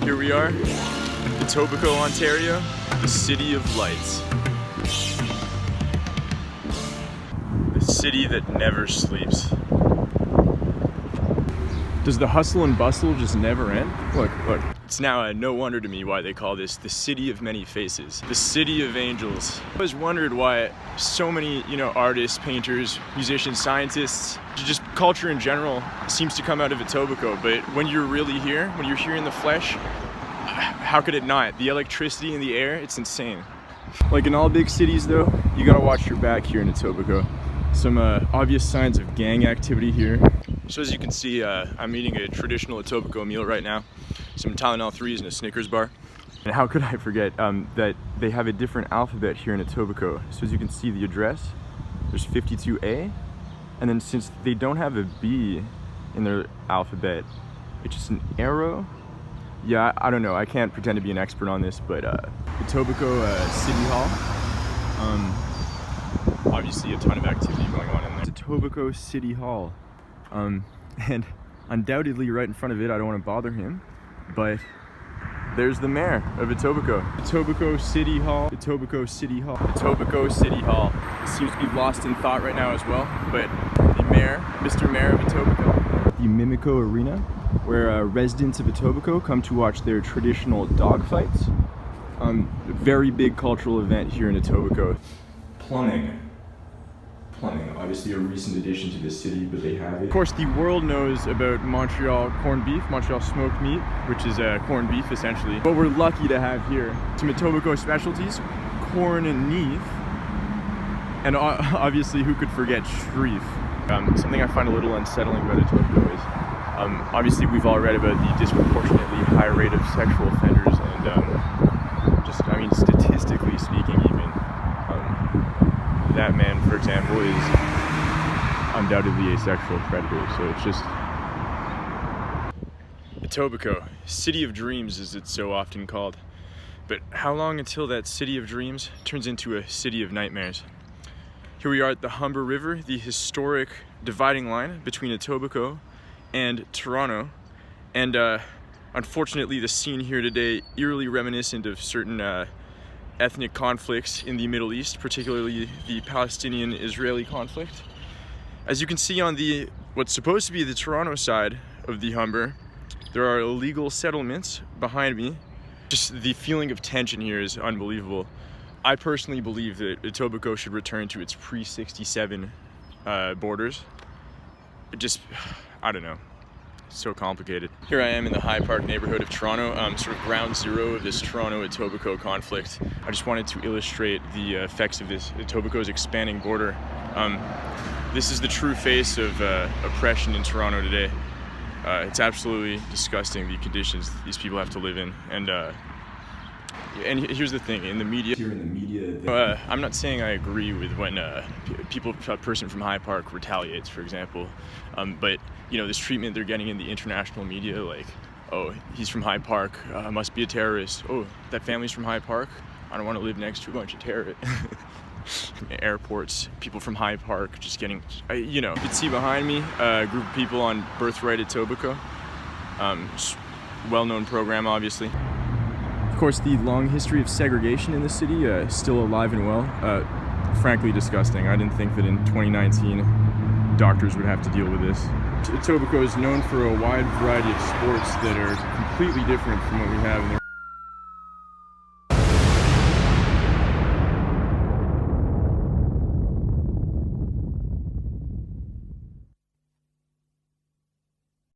Here we are, Etobicoke, Ontario, the city of lights. The city that never sleeps. Does the hustle and bustle just never end? Look, look. It's now no wonder to me why they call this the city of many faces, the city of angels. I always wondered why so many, artists, painters, musicians, scientists, just culture in general seems to come out of Etobicoke. But when you're really here, when you're here in the flesh, how could it not? The electricity in the air, it's insane. Like in all big cities though, you gotta watch your back here in Etobicoke. Some obvious signs of gang activity here. So as you can see, I'm eating a traditional Etobicoke meal right now. Some Tylenol 3s and a Snickers bar. And how could I forget that they have a different alphabet here in Etobicoke. So as you can see the address, there's 52A. And then since they don't have a B in their alphabet, it's just an arrow. Yeah, I don't know, I can't pretend to be an expert on this, but Etobicoke City Hall. Obviously a ton of activity going on in there. Etobicoke City Hall. And undoubtedly right in front of it, I don't want to bother him, but there's the mayor of Etobicoke. Etobicoke City Hall, Etobicoke City Hall, Etobicoke City Hall. It seems to be lost in thought right now as well, but the mayor, Mr. Mayor of Etobicoke. The Mimico Arena, where residents of Etobicoke come to watch their traditional dog fights. Very big cultural event here in Etobicoke. Plumbing, obviously a recent addition to the city, but they have it. Of course, the world knows about Montreal corned beef, Montreal smoked meat, which is corned beef essentially. What we're lucky to have here, some Etobicoke specialties, corn and neef, and obviously who could forget Shreef. Something I find a little unsettling about Etobicoke is, obviously we've all read about the disproportionately high rate of sexual offenders, and statistically speaking even, that man, for example, is undoubtedly a sexual predator, so it's just... Etobicoke, city of dreams as it's so often called. But how long until that city of dreams turns into a city of nightmares? Here we are at the Humber River, the historic dividing line between Etobicoke and Toronto, and unfortunately the scene here today eerily reminiscent of certain ethnic conflicts in the Middle East, particularly the Palestinian-Israeli conflict. As you can see on what's supposed to be the Toronto side of the Humber, there are illegal settlements behind me. Just the feeling of tension here is unbelievable. I personally believe that Etobicoke should return to its pre-67 borders. I don't know. So complicated. Here I am in the High Park neighborhood of Toronto, sort of ground zero of this Toronto-Etobicoke conflict. I just wanted to illustrate the effects of this Etobicoke's expanding border. This is the true face of oppression in Toronto today. It's absolutely disgusting, the conditions these people have to live in. And here's the thing, in the media, I'm not saying I agree with when a person from High Park retaliates, for example, but this treatment they're getting in the international media, like, oh, he's from High Park, must be a terrorist. Oh, that family's from High Park, I don't want to live next to a bunch of terrorists. Airports, people from High Park just getting, you can see behind me a group of people on Birthright Etobicoke, well-known program, obviously. Of course, the long history of segregation in the city is still alive and well. Frankly disgusting. I didn't think that in 2019 doctors would have to deal with this. Etobicoke is known for a wide variety of sports that are completely different from what we have in there.